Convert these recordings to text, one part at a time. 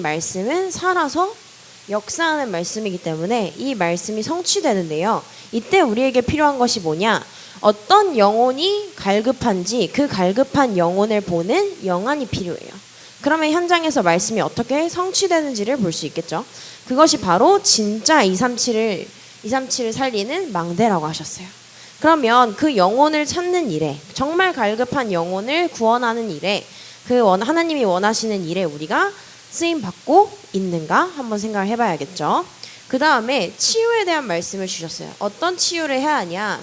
말씀은 살아서 역사하는 말씀이기 때문에 이 말씀이 성취되는데요. 이때 우리에게 필요한 것이 뭐냐? 어떤 영혼이 갈급한지 그 갈급한 영혼을 보는 영안이 필요해요. 그러면 현장에서 말씀이 어떻게 성취되는지를 볼 수 있겠죠. 그것이 바로 진짜 237을 살리는 망대라고 하셨어요. 그러면 그 영혼을 찾는 일에, 정말 갈급한 영혼을 구원하는 일에, 하나님이 원하시는 일에 우리가 쓰임 받고 있는가 한번 생각을 해봐야겠죠. 그 다음에 치유에 대한 말씀을 주셨어요. 어떤 치유를 해야 하냐?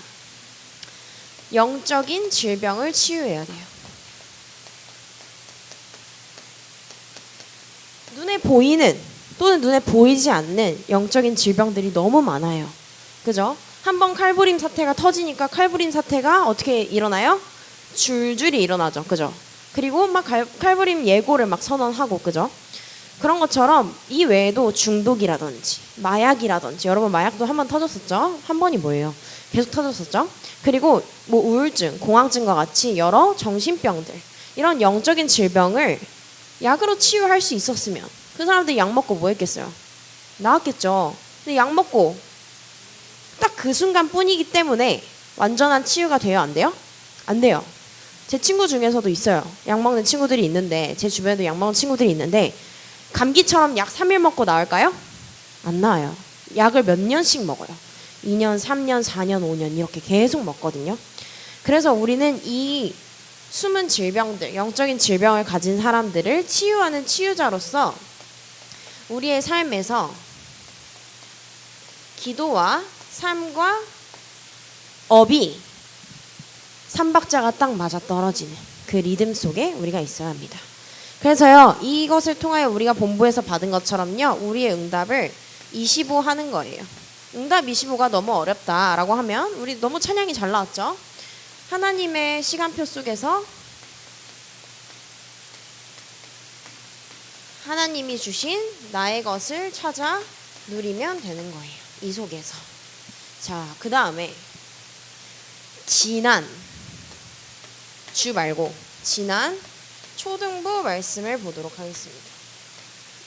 영적인 질병을 치유해야 돼요. 눈에 보이는 또는 눈에 보이지 않는 영적인 질병들이 너무 많아요. 그죠? 한번 칼부림 사태가 터지니까 칼부림 사태가 어떻게 일어나요? 줄줄이 일어나죠. 그죠? 그리고 막 칼부림 예고를 막 선언하고, 그죠? 그런 것처럼 이 외에도 중독이라든지 마약이라든지, 여러분 마약도 한 번 터졌었죠? 한 번이 뭐예요? 계속 터졌었죠? 그리고 뭐 우울증, 공황증과 같이 여러 정신병들, 이런 영적인 질병을 약으로 치유할 수 있었으면 그 사람들이 약 먹고 뭐 했겠어요? 나았겠죠. 근데 약 먹고 딱 그 순간뿐이기 때문에 완전한 치유가 돼요? 안 돼요? 안 돼요. 제 친구 중에서도 있어요. 약 먹는 친구들이 있는데, 제 주변에도 약 먹는 친구들이 있는데, 감기처럼 약 3일 먹고 나을까요? 안 나아요. 약을 몇 년씩 먹어요. 2년, 3년, 4년, 5년 이렇게 계속 먹거든요. 그래서 우리는 이 숨은 질병들, 영적인 질병을 가진 사람들을 치유하는 치유자로서 우리의 삶에서 기도와 삶과 업이 삼박자가 딱 맞아떨어지는 그 리듬 속에 우리가 있어야 합니다. 그래서요, 이것을 통하여 우리가 본부에서 받은 것처럼요, 우리의 응답을 25 하는 거예요. 응답 25가 너무 어렵다라고 하면 우리 너무 찬양이 잘 나왔죠? 하나님의 시간표 속에서 하나님이 주신 나의 것을 찾아 누리면 되는 거예요. 이 속에서. 자, 그 다음에 지난 주 말고 지난 초등부 말씀을 보도록 하겠습니다.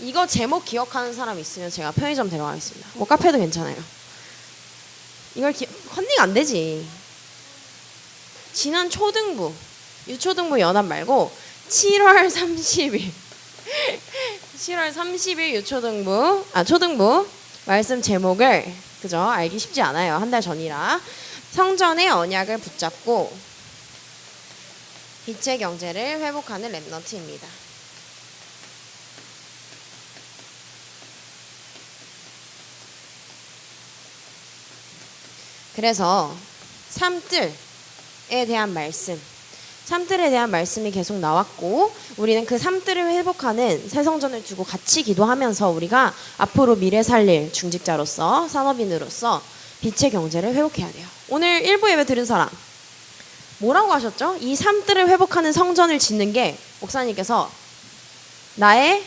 이거 제목 기억하는 사람 있으면 제가 편의점 데려가겠습니다. 뭐 카페도 괜찮아요. 이걸 컨닝 안 되지. 지난 초등부, 유초등부 연합 말고 7월 30일 7월 30일 초등부 말씀 제목을, 그죠? 알기 쉽지 않아요. 한 달 전이라. 성전의 언약을 붙잡고 빛의 경제를 회복하는 렘넌트입니다. 그래서 삼뜰에 대한 말씀이 계속 나왔고, 우리는 그 삼뜰을 회복하는 새 성전을 두고 같이 기도하면서 우리가 앞으로 미래 살릴 중직자로서, 산업인으로서 빛의 경제를 회복해야 돼요. 오늘 1부 예배 들은 사람 뭐라고 하셨죠? 이 삼뜰을 회복하는 성전을 짓는 게 목사님께서 나의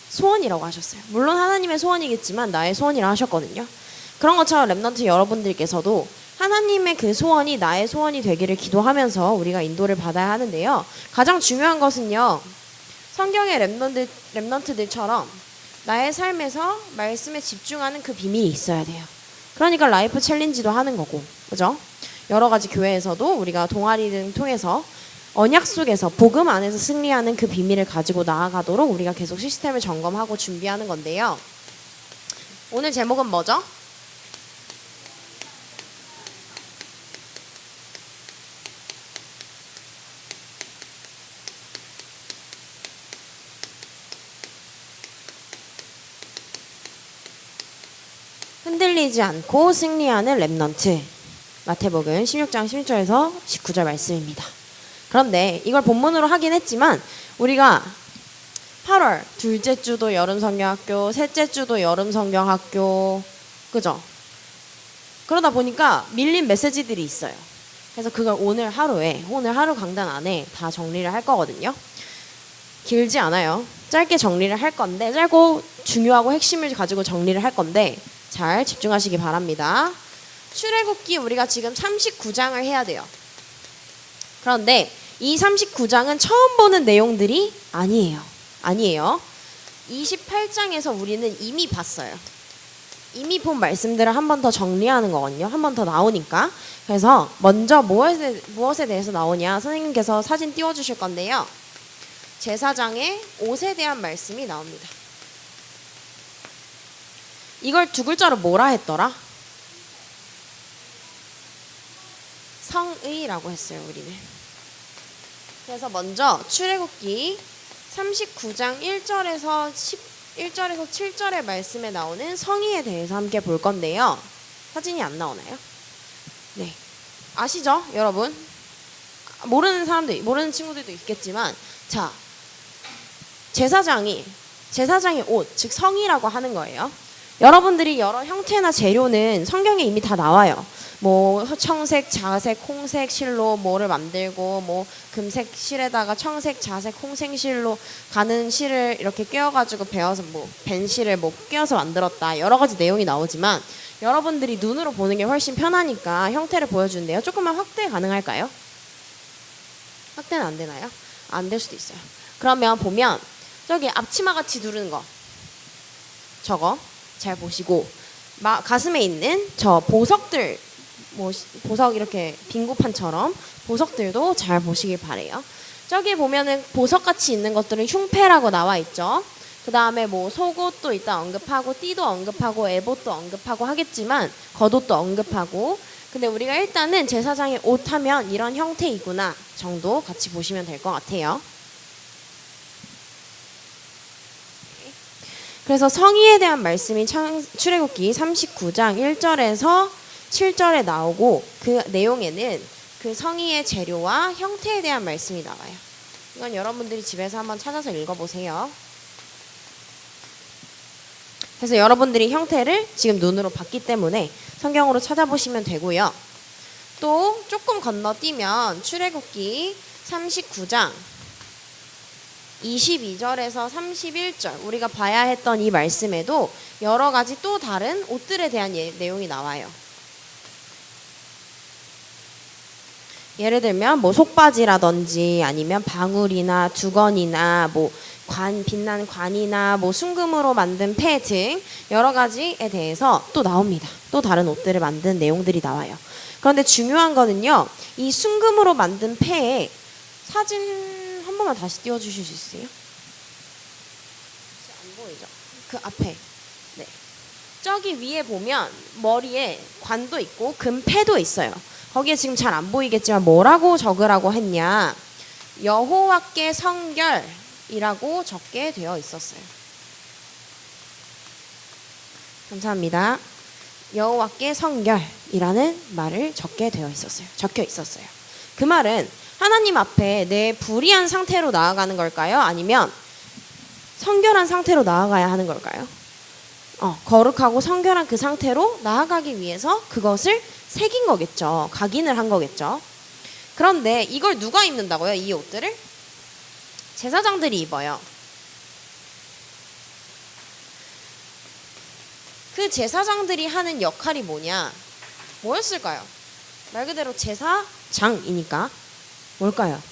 소원이라고 하셨어요. 물론 하나님의 소원이겠지만 나의 소원이라 하셨거든요. 그런 것처럼 렘넌트 여러분들께서도 하나님의 그 소원이 나의 소원이 되기를 기도하면서 우리가 인도를 받아야 하는데요. 가장 중요한 것은요, 성경의 렘넌트들처럼 나의 삶에서 말씀에 집중하는 그 비밀이 있어야 돼요. 그러니까 라이프 챌린지도 하는 거고, 그죠? 여러 가지 교회에서도 우리가 동아리 등 통해서 언약 속에서 복음 안에서 승리하는 그 비밀을 가지고 나아가도록 우리가 계속 시스템을 점검하고 준비하는 건데요. 오늘 제목은 뭐죠? 흔들리지 않고 승리하는 렘넌트. 마태복음 16장 16절에서 19절 말씀입니다. 그런데 이걸 본문으로 하긴 했지만 우리가 8월 둘째 주도 여름 성경학교, 셋째 주도 여름 성경학교, 그죠? 그러다 보니까 밀린 메시지들이 있어요. 그래서 그걸 오늘 하루 강단 안에 다 정리를 할 거거든요. 길지 않아요. 짧게 정리를 할 건데, 짧고 중요하고 핵심을 가지고 정리를 할 건데 잘 집중하시기 바랍니다. 출애굽기 우리가 지금 39장을 해야 돼요. 그런데 이 39장은 처음 보는 내용들이 아니에요. 28장에서 우리는 이미 봤어요. 이미 본 말씀들을 한 번 더 정리하는 거거든요. 한 번 더 나오니까. 그래서 먼저 무엇에 대해서 나오냐, 선생님께서 사진 띄워주실 건데요. 제사장의 옷에 대한 말씀이 나옵니다. 이걸 두 글자로 뭐라 했더라? 성의라고 했어요, 우리는. 그래서 먼저 출애굽기 39장 1절에서 7절의 말씀에 나오는 성의에 대해서 함께 볼 건데요. 사진이 안 나오나요? 네. 아시죠, 여러분? 모르는 친구들도 있겠지만, 자, 제사장의 옷, 즉 성의라고 하는 거예요. 여러분들이 여러 형태나 재료는 성경에 이미 다 나와요. 뭐 청색, 자색, 홍색 실로 뭐를 만들고, 뭐 금색 실에다가 청색, 자색, 홍색 실로 가는 실을 이렇게 꿰어가지고 베어서 뭐 벤실을 뭐 꿰어서 만들었다. 여러 가지 내용이 나오지만 여러분들이 눈으로 보는 게 훨씬 편하니까 형태를 보여주는데요. 조금만 확대 가능할까요? 확대는 안 되나요? 안 될 수도 있어요. 그러면 보면 저기 앞치마 같이 두르는 거, 저거 잘 보시고, 가슴에 있는 저 보석들, 뭐 보석 이렇게 빙고판처럼 보석들도 잘 보시길 바래요. 저기 보면은 보석같이 있는 것들은 흉패라고 나와 있죠. 그 다음에 뭐 속옷도 이따 언급하고, 띠도 언급하고, 에봇도 언급하고 하겠지만 겉옷도 언급하고. 근데 우리가 일단은 제사장의 옷 하면 이런 형태이구나 정도 같이 보시면 될 것 같아요. 그래서 성의에 대한 말씀이 출애굽기 39장 1절에서 7절에 나오고, 그 내용에는 그 성의의 재료와 형태에 대한 말씀이 나와요. 이건 여러분들이 집에서 한번 찾아서 읽어보세요. 그래서 여러분들이 형태를 지금 눈으로 봤기 때문에 성경으로 찾아보시면 되고요. 또 조금 건너뛰면 출애굽기 39장 22절에서 31절, 우리가 봐야 했던 이 말씀에도 여러 가지 또 다른 옷들에 대한 내용이 나와요. 예를 들면 뭐 속바지라든지 아니면 방울이나 두건이나 뭐 빛난 관이나 뭐 순금으로 만든 패 등 여러 가지에 대해서 또 나옵니다. 또 다른 옷들을 만든 내용들이 나와요. 그런데 중요한 거는요, 이 순금으로 만든 패에 사진 한 번만 다시 띄워주실 수 있어요? 안 보이죠? 그 앞에. 네. 저기 위에 보면 머리에 관도 있고 금패도 있어요. 거기에 지금 잘 안 보이겠지만 뭐라고 적으라고 했냐? 여호와께 성결이라고 적게 되어 있었어요. 감사합니다. 여호와께 성결이라는 말을 적게 되어 있었어요. 적혀 있었어요. 그 말은 하나님 앞에 내 불의한 상태로 나아가는 걸까요? 아니면 성결한 상태로 나아가야 하는 걸까요? 거룩하고 성결한 그 상태로 나아가기 위해서 그것을 새긴 거겠죠. 각인을 한 거겠죠. 그런데 이걸 누가 입는다고요? 이 옷들을? 제사장들이 입어요. 그 제사장들이 하는 역할이 뭐였을까요? 말 그대로 제사장이니까 뭘까요?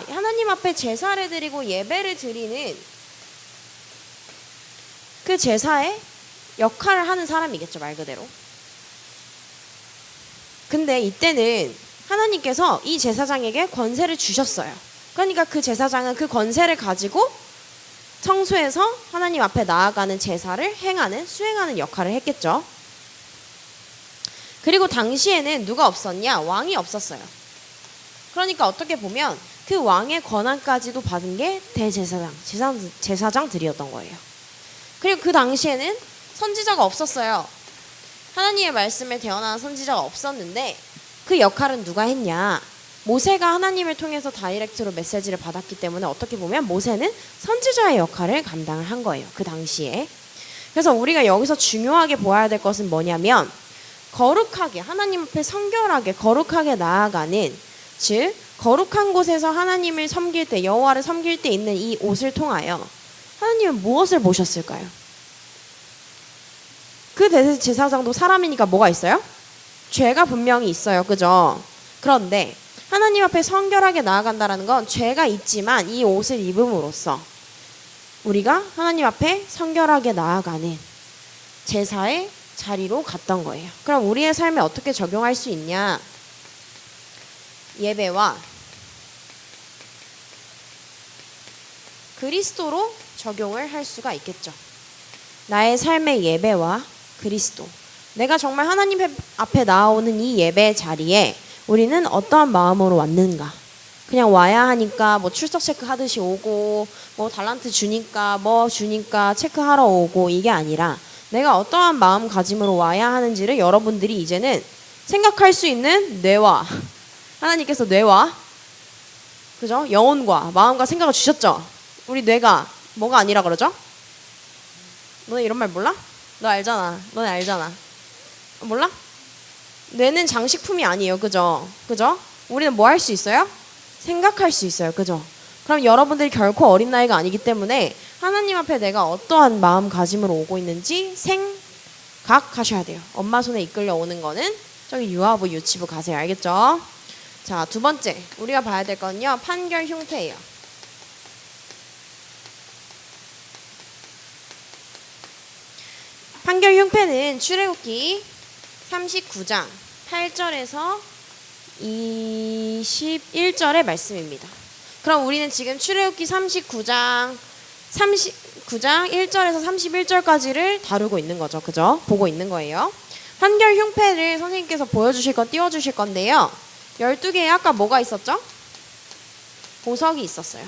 하나님 앞에 제사를 드리고 예배를 드리는 그 제사의 역할을 하는 사람이겠죠, 말 그대로. 근데 이때는 하나님께서 이 제사장에게 권세를 주셨어요. 그러니까 그 제사장은 그 권세를 가지고 성소에서 하나님 앞에 나아가는 제사를 수행하는 역할을 했겠죠. 그리고 당시에는 누가 없었냐? 왕이 없었어요. 그러니까 어떻게 보면 그 왕의 권한까지도 받은 게 제사장들이었던 거예요. 그리고 그 당시에는 선지자가 없었어요. 하나님의 말씀에 대언하는 선지자가 없었는데 그 역할은 누가 했냐? 모세가 하나님을 통해서 다이렉트로 메시지를 받았기 때문에 어떻게 보면 모세는 선지자의 역할을 감당을 한 거예요. 그 당시에. 그래서 우리가 여기서 중요하게 보아야 될 것은 뭐냐면, 거룩하게, 하나님 앞에 성결하게 거룩하게 나아가는, 즉 거룩한 곳에서 하나님을 섬길 때, 여호와를 섬길 때 있는 이 옷을 통하여 하나님은 무엇을 보셨을까요? 그 대제사장도 사람이니까 뭐가 있어요? 죄가 분명히 있어요. 그죠? 그런데 하나님 앞에 성결하게 나아간다는 건 죄가 있지만 이 옷을 입음으로써 우리가 하나님 앞에 성결하게 나아가는 제사의 자리로 갔던 거예요. 그럼 우리의 삶에 어떻게 적용할 수 있냐? 예배와 그리스도로 적용을 할 수가 있겠죠. 나의 삶의 예배와 그리스도. 내가 정말 하나님 앞에 나오는 이 예배 자리에 우리는 어떠한 마음으로 왔는가? 그냥 와야 하니까 뭐 출석 체크 하듯이 오고 뭐 달란트 주니까 뭐 주니까 체크하러 오고 이게 아니라 내가 어떠한 마음가짐으로 와야 하는지를 여러분들이 이제는 생각할 수 있는 뇌와 하나님께서 뇌와 그죠? 영혼과 마음과 생각을 주셨죠. 우리 뇌가 뭐가 아니라 그러죠? 너네 이런 말 몰라? 너 알잖아. 너네 알잖아. 몰라? 뇌는 장식품이 아니에요. 그죠? 그죠? 우리는 뭐 할 수 있어요? 생각할 수 있어요. 그죠? 그럼 여러분들이 결코 어린 나이가 아니기 때문에 하나님 앞에 내가 어떠한 마음가짐으로 오고 있는지 생각하셔야 돼요. 엄마 손에 이끌려 오는 거는 저기 유아부 유치부 가세요. 알겠죠? 자, 두 번째 우리가 봐야 될 건요. 판결 흉패예요. 판결 흉패는 출애굽기 39장 8절에서 21절의 말씀입니다. 그럼 우리는 지금 출애굽기 39장 1절에서 31절까지를 다루고 있는 거죠. 그죠? 보고 있는 거예요. 판결 흉패를 선생님께서 보여주실 건 띄워주실 건데요. 12개의 아까 뭐가 있었죠? 보석이 있었어요.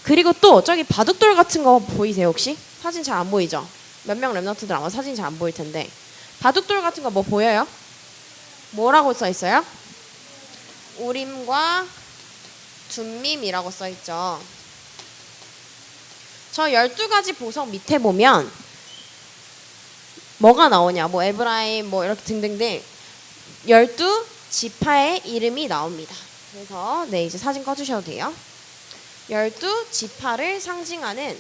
그리고 또 저기 바둑돌 같은 거 보이세요 혹시? 사진 잘 안 보이죠? 몇 명 랩너트들 아마 사진 잘 안 보일 텐데 바둑돌 같은 거 뭐 보여요? 뭐라고 써 있어요? 우림과 둠밈이라고 써 있죠. 저 12가지 보석 밑에 보면 뭐가 나오냐? 뭐 에브라임 뭐 이렇게 등등등 12지파의 이름이 나옵니다. 그래서 네, 이제 사진 꺼주셔도 돼요. 12지파를 상징하는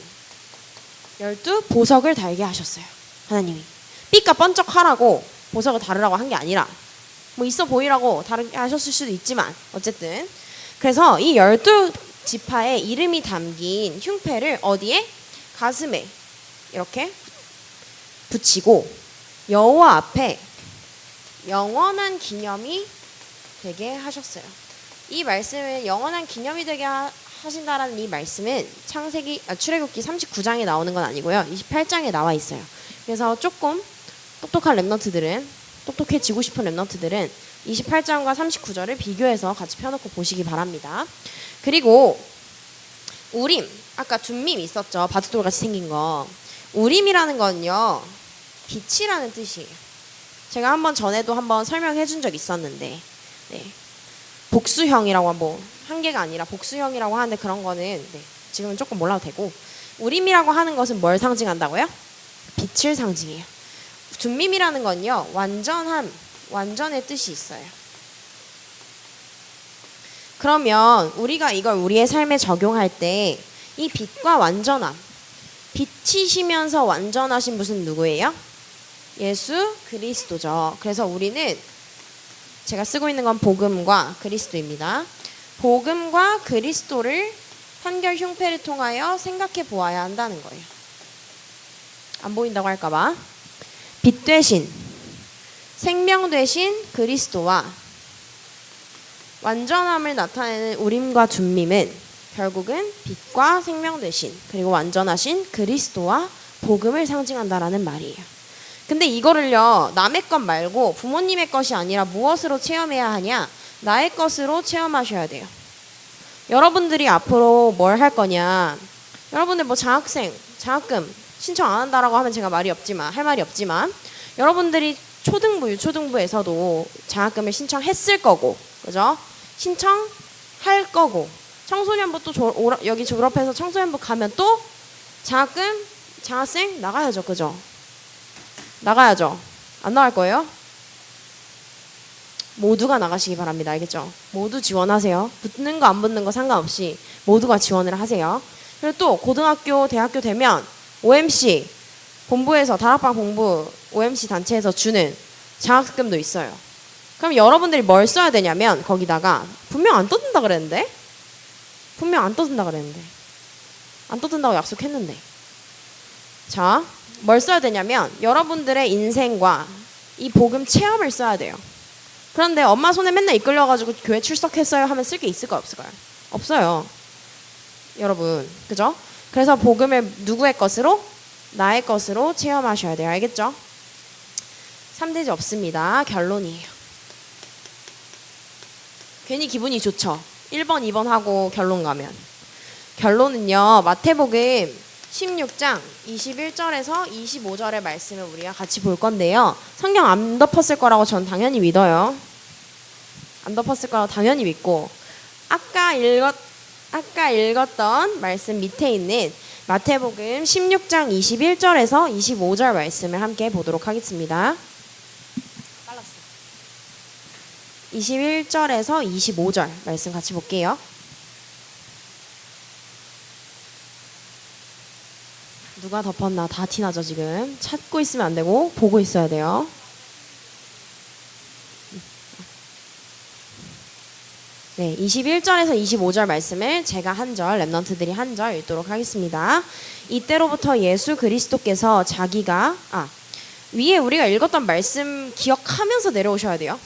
12보석을 달게 하셨어요. 하나님이. 삐까 번쩍 하라고 보석을 다르라고 한 게 아니라 뭐 있어 보이라고 다르게 하셨을 수도 있지만 어쨌든 그래서 이 12지파의 이름이 담긴 흉패를 어디에? 가슴에 이렇게 붙이고 여호와 앞에 영원한 기념이 되게 하셨어요. 이 말씀을 영원한 기념이 되게 하신다라는 이 말씀은 출애굽기 39장에 나오는 건 아니고요. 28장에 나와 있어요. 그래서 조금 똑똑한 랩너트들은 똑똑해지고 싶은 랩너트들은 28장과 39절을 비교해서 같이 펴놓고 보시기 바랍니다. 그리고 우림, 아까 둠밈 있었죠. 바둑돌 같이 생긴 거. 우림이라는 건요. 빛이라는 뜻이에요. 제가 한번 전에도 한번 설명해 준 적 있었는데 네. 복수형이라고 뭐 한 개가 아니라 복수형이라고 하는데 그런 거는 네, 지금은 조금 몰라도 되고 우림이라고 하는 것은 뭘 상징한다고요? 빛을 상징해요. 둠밈이라는 건요. 완전함, 완전의 뜻이 있어요. 그러면 우리가 이걸 우리의 삶에 적용할 때 이 빛과 완전함, 빛이시면서 완전하신 분은 누구예요? 예수 그리스도죠. 그래서 우리는 제가 쓰고 있는 건 복음과 그리스도입니다. 복음과 그리스도를 판결 흉패를 통하여 생각해 보아야 한다는 거예요. 안 보인다고 할까봐. 빛 되신, 생명 되신 그리스도와 완전함을 나타내는 우림과 둠밈은 결국은 빛과 생명 되신 그리고 완전하신 그리스도와 복음을 상징한다라는 말이에요. 근데 이거를요 남의 것 말고 부모님의 것이 아니라 무엇으로 체험해야 하냐? 나의 것으로 체험하셔야 돼요. 여러분들이 앞으로 뭘 할 거냐? 여러분들 뭐 장학금 신청 안 한다라고 하면 제가 할 말이 없지만 여러분들이 초등부, 유초등부에서도 장학금을 신청했을 거고, 그죠? 신청할 거고, 청소년부 또 여기 졸업해서 청소년부 가면 또 장학금, 장학생 나가야죠, 그죠? 나가야죠. 안 나갈 거예요? 모두가 나가시기 바랍니다. 알겠죠? 모두 지원하세요. 붙는 거 안 붙는 거 상관없이 모두가 지원을 하세요. 그리고 또 고등학교, 대학교 되면 OMC 본부에서 다락방 본부 OMC 단체에서 주는 장학금도 있어요. 그럼 여러분들이 뭘 써야 되냐면 거기다가 분명 안 떠든다 그랬는데 안 떠든다고 약속했는데. 자, 뭘 써야 되냐면 여러분들의 인생과 이 복음 체험을 써야 돼요. 그런데 엄마 손에 맨날 이끌려가지고 교회 출석했어요 하면 쓸 게 있을까요, 없을까요? 없어요. 여러분, 그죠? 그래서 복음을 누구의 것으로? 나의 것으로 체험하셔야 돼요. 알겠죠? 3대지 없습니다. 결론이에요. 괜히 기분이 좋죠? 1번, 2번 하고 결론 가면. 결론은요, 마태복음 16장 21절에서 25절의 말씀을 우리가 같이 볼 건데요. 성경 안 덮었을 거라고 전 당연히 믿어요. 안 덮었을 거라고 당연히 믿고, 아까 읽었던 말씀 밑에 있는 마태복음 16장 21절에서 25절 말씀을 함께 보도록 하겠습니다. 21절에서 25절 말씀 같이 볼게요. 누가 덮었나 다 티나죠 지금. 찾고 있으면 안 되고 보고 있어야 돼요. 네, 21절에서 25절 말씀을 제가 한 절, 랩넌트들이 한 절 읽도록 하겠습니다. 이때로부터 예수 그리스도께서 위에 우리가 읽었던 말씀 기억하면서 내려오셔야 돼요.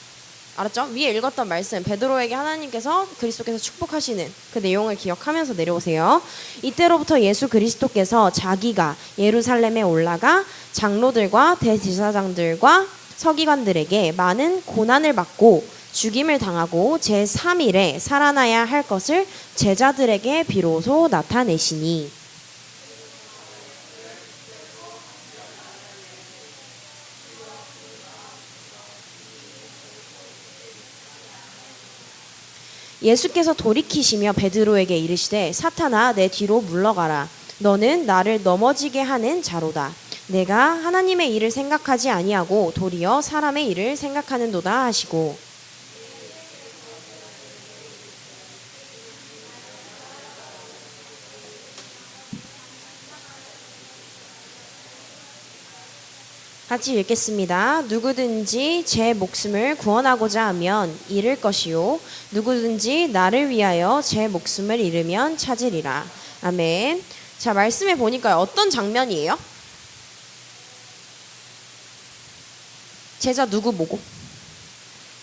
알았죠? 위에 읽었던 말씀, 베드로에게 하나님께서 그리스도께서 축복하시는 그 내용을 기억하면서 내려오세요. 이때로부터 예수 그리스도께서 자기가 예루살렘에 올라가 장로들과 대제사장들과 서기관들에게 많은 고난을 받고 죽임을 당하고 제3일에 살아나야 할 것을 제자들에게 비로소 나타내시니 예수께서 돌이키시며 베드로에게 이르시되 사탄아 내 뒤로 물러가라. 너는 나를 넘어지게 하는 자로다. 내가 하나님의 일을 생각하지 아니하고 도리어 사람의 일을 생각하는도다 하시고 같이 읽겠습니다. 누구든지 제 목숨을 구원하고자 하면 잃을 것이요 누구든지 나를 위하여 제 목숨을 잃으면 찾으리라. 아멘. 자, 말씀해 보니까 어떤 장면이에요? 제자 누구 보고?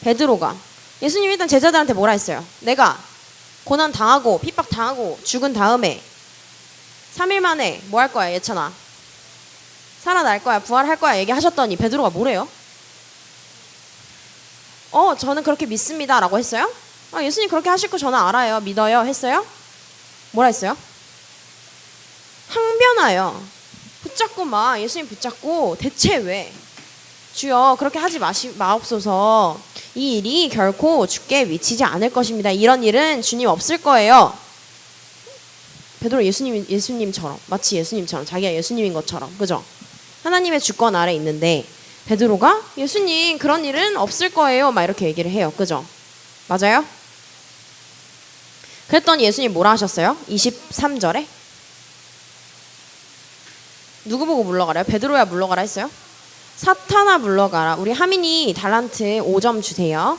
베드로가. 예수님 일단 제자들한테 뭐라 했어요? 내가 고난 당하고 핍박 당하고 죽은 다음에 3일 만에 뭐 할 거야, 예찬아? 살아날 거야, 부활할 거야 얘기하셨더니 베드로가 뭐래요? 저는 그렇게 믿습니다 라고 했어요? 예수님 그렇게 하실 거 저는 알아요, 믿어요 했어요? 뭐라 했어요? 항변하여 붙잡고 막 예수님 붙잡고 대체 왜? 주여 그렇게 하지 마옵소서. 이 일이 결코 주께 미치지 않을 것입니다. 이런 일은 주님 없을 거예요. 베드로 예수님처럼, 마치 예수님처럼, 자기가 예수님인 것처럼, 그죠? 하나님의 주권 아래 있는데 베드로가 예수님 그런 일은 없을 거예요 막 이렇게 얘기를 해요. 그죠? 맞아요? 그랬더니 예수님 뭐라 하셨어요? 23절에 누구 보고 물러가래요? 베드로야 물러가라 했어요? 사탄아 물러가라. 우리 하민이 달란트 5점 주세요.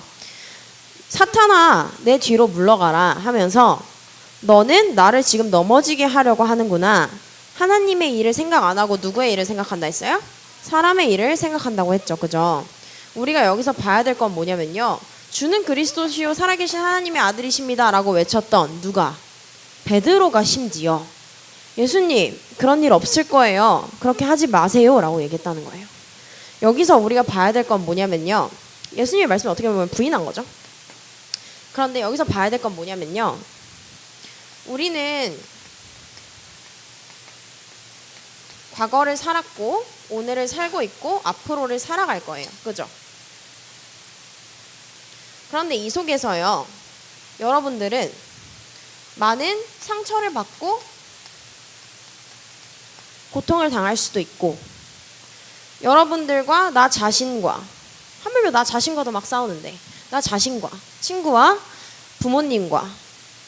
사탄아 내 뒤로 물러가라 하면서 너는 나를 지금 넘어지게 하려고 하는구나. 하나님의 일을 생각 안 하고 누구의 일을 생각한다 했어요? 사람의 일을 생각한다고 했죠. 그죠? 우리가 여기서 봐야 될 건 뭐냐면요. 주는 그리스도시요 살아계신 하나님의 아들이십니다 라고 외쳤던 누가? 베드로가 심지어 예수님 그런 일 없을 거예요. 그렇게 하지 마세요 라고 얘기했다는 거예요. 여기서 우리가 봐야 될 건 뭐냐면요. 예수님의 말씀을 어떻게 보면 부인한 거죠. 그런데 여기서 봐야 될 건 뭐냐면요. 우리는 과거를 살았고 오늘을 살고 있고 앞으로를 살아갈 거예요. 그죠? 그런데 이 속에서요. 여러분들은 많은 상처를 받고 고통을 당할 수도 있고 여러분들과 나 자신과 하물며 나 자신과도 막 싸우는데 나 자신과 친구와 부모님과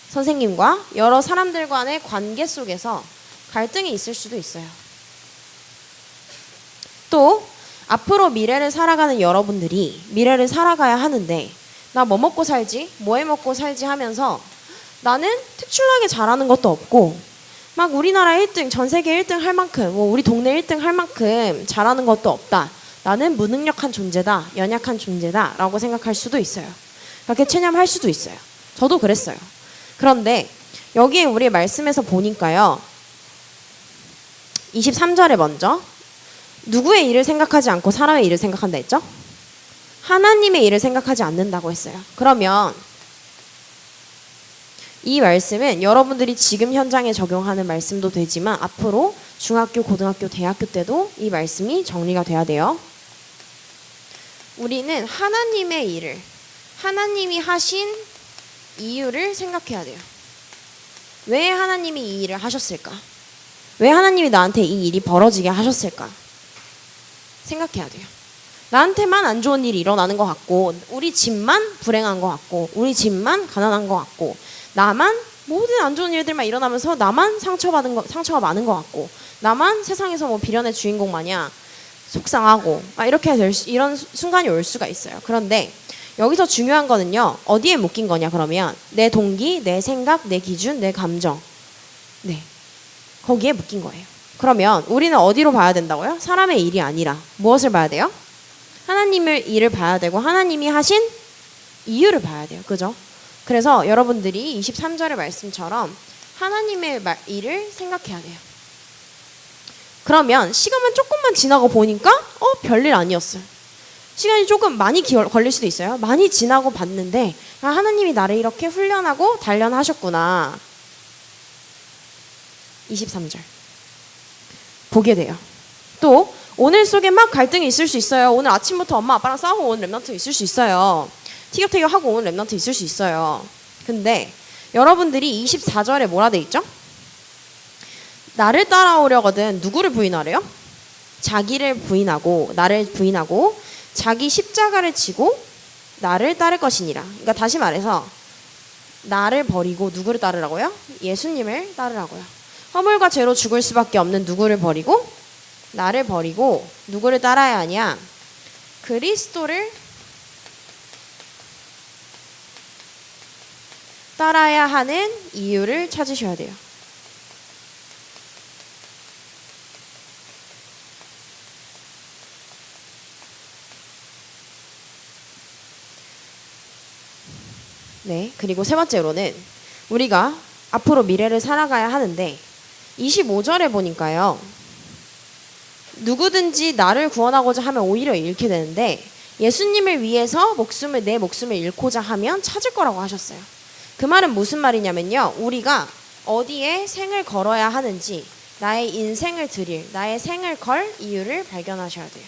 선생님과 여러 사람들 간의 관계 속에서 갈등이 있을 수도 있어요. 또 앞으로 미래를 살아가는 여러분들이 미래를 살아가야 하는데 나 뭐 먹고 살지? 뭐 해 먹고 살지 하면서 나는 특출나게 잘하는 것도 없고 막 우리나라 1등, 전 세계 1등 할 만큼, 뭐 우리 동네 1등 할 만큼 잘하는 것도 없다. 나는 무능력한 존재다, 연약한 존재다 라고 생각할 수도 있어요. 그렇게 체념할 수도 있어요. 저도 그랬어요. 그런데 여기에 우리 말씀에서 보니까요. 23절에 먼저 누구의 일을 생각하지 않고 사람의 일을 생각한다 했죠? 하나님의 일을 생각하지 않는다고 했어요. 그러면 이 말씀은 여러분들이 지금 현장에 적용하는 말씀도 되지만 앞으로 중학교, 고등학교, 대학교 때도 이 말씀이 정리가 돼야 돼요. 우리는 하나님의 일을, 하나님이 하신 이유를 생각해야 돼요. 왜 하나님이 이 일을 하셨을까? 왜 하나님이 나한테 이 일이 벌어지게 하셨을까? 생각해야 돼요. 나한테만 안 좋은 일이 일어나는 것 같고, 우리 집만 불행한 것 같고, 우리 집만 가난한 것 같고, 나만 모든 안 좋은 일들만 일어나면서 나만 상처가 많은 것 같고, 나만 세상에서 뭐 비련의 주인공 마냥 속상하고 이렇게 이런 순간이 올 수가 있어요. 그런데 여기서 중요한 거는요, 어디에 묶인 거냐 그러면 내 동기, 내 생각, 내 기준, 내 감정, 네, 거기에 묶인 거예요. 그러면 우리는 어디로 봐야 된다고요? 사람의 일이 아니라 무엇을 봐야 돼요? 하나님의 일을 봐야 되고 하나님이 하신 이유를 봐야 돼요. 그죠? 그래서 여러분들이 23절의 말씀처럼 하나님의 일을 생각해야 돼요. 그러면 시간만 조금만 지나고 보니까 별일 아니었어요. 시간이 조금 많이 걸릴 수도 있어요. 많이 지나고 봤는데 하나님이 나를 이렇게 훈련하고 단련하셨구나. 23절 보게 돼요. 또 오늘 속에 막 갈등이 있을 수 있어요. 오늘 아침부터 엄마 아빠랑 싸우고 온 랩런트 있을 수 있어요. 티격태격하고 온 랩런트 있을 수 있어요. 근데 여러분들이 24절에 뭐라 돼 있죠? 나를 따라오려거든 누구를 부인하래요? 자기를 부인하고 나를 부인하고 자기 십자가를 지고 나를 따를 것이니라. 그러니까 다시 말해서 나를 버리고 누구를 따르라고요? 예수님을 따르라고요. 허물과 죄로 죽을 수밖에 없는 누구를 버리고 나를 버리고 누구를 따라야 하냐? 그리스도를 따라야 하는 이유를 찾으셔야 돼요. 네, 그리고 세 번째로는 우리가 앞으로 미래를 살아가야 하는데 25절에 보니까요. 누구든지 나를 구원하고자 하면 오히려 잃게 되는데 예수님을 위해서 내 목숨을 잃고자 하면 찾을 거라고 하셨어요. 그 말은 무슨 말이냐면요. 우리가 어디에 생을 걸어야 하는지 나의 인생을 드릴, 나의 생을 걸 이유를 발견하셔야 돼요.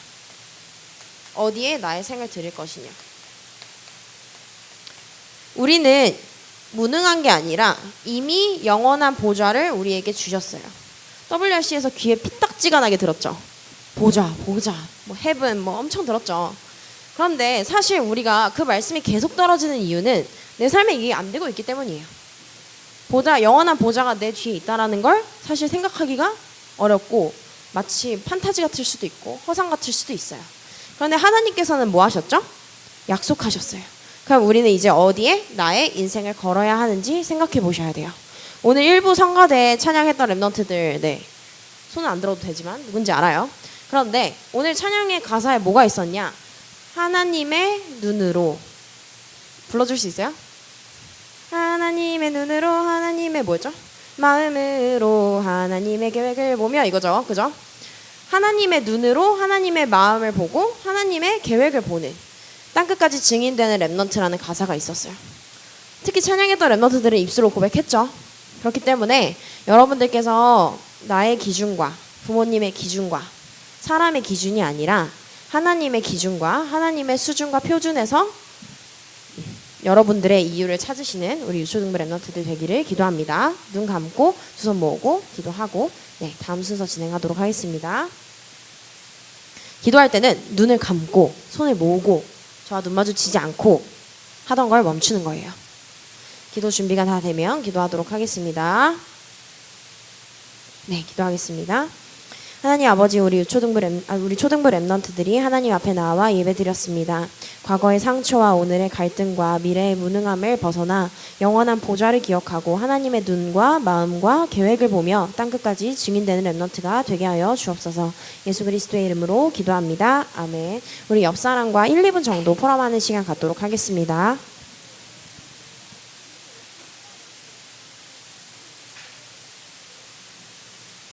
어디에 나의 생을 드릴 것이냐. 우리는 무능한 게 아니라 이미 영원한 보좌를 우리에게 주셨어요. WRC에서 귀에 피딱지가 나게 들었죠. 보좌, 뭐 헤븐, 뭐 엄청 들었죠. 그런데 사실 우리가 그 말씀이 계속 떨어지는 이유는 내 삶에 이게 안 되고 있기 때문이에요. 영원한 보좌가 내 뒤에 있다라는 걸 사실 생각하기가 어렵고 마치 판타지 같을 수도 있고 허상 같을 수도 있어요. 그런데 하나님께서는 뭐 하셨죠? 약속하셨어요. 그럼 우리는 이제 어디에 나의 인생을 걸어야 하는지 생각해 보셔야 돼요. 오늘 일부 성가대 찬양했던 랩런트들, 네, 손은 안 들어도 되지만 누군지 알아요. 그런데 오늘 찬양의 가사에 뭐가 있었냐? 하나님의 눈으로 불러줄 수 있어요? 하나님의 눈으로 하나님의 뭐죠? 마음으로 하나님의 계획을 보며 이거죠. 그죠? 하나님의 눈으로 하나님의 마음을 보고 하나님의 계획을 보는 땅끝까지 증인되는 랩넌트라는 가사가 있었어요. 특히 찬양했던 랩넌트들은 입술로 고백했죠. 그렇기 때문에 여러분들께서 나의 기준과 부모님의 기준과 사람의 기준이 아니라 하나님의 기준과 하나님의 수준과 표준에서 여러분들의 이유를 찾으시는 우리 유초등부 랩넌트들 되기를 기도합니다. 눈 감고 두 손 모으고 기도하고 다음 순서 진행하도록 하겠습니다. 기도할 때는 눈을 감고 손을 모으고 저와 눈 마주치지 않고 하던 걸 멈추는 거예요. 기도 준비가 다 되면 기도하도록 하겠습니다. 네, 기도하겠습니다. 하나님 아버지, 우리 초등부 랩넌트들이 하나님 앞에 나와 예배드렸습니다. 과거의 상처와 오늘의 갈등과 미래의 무능함을 벗어나 영원한 보좌를 기억하고 하나님의 눈과 마음과 계획을 보며 땅끝까지 증인되는 랩넌트가 되게 하여 주옵소서. 예수 그리스도의 이름으로 기도합니다. 아멘. 우리 옆사람과 1, 2분 정도 포럼하는 시간 갖도록 하겠습니다.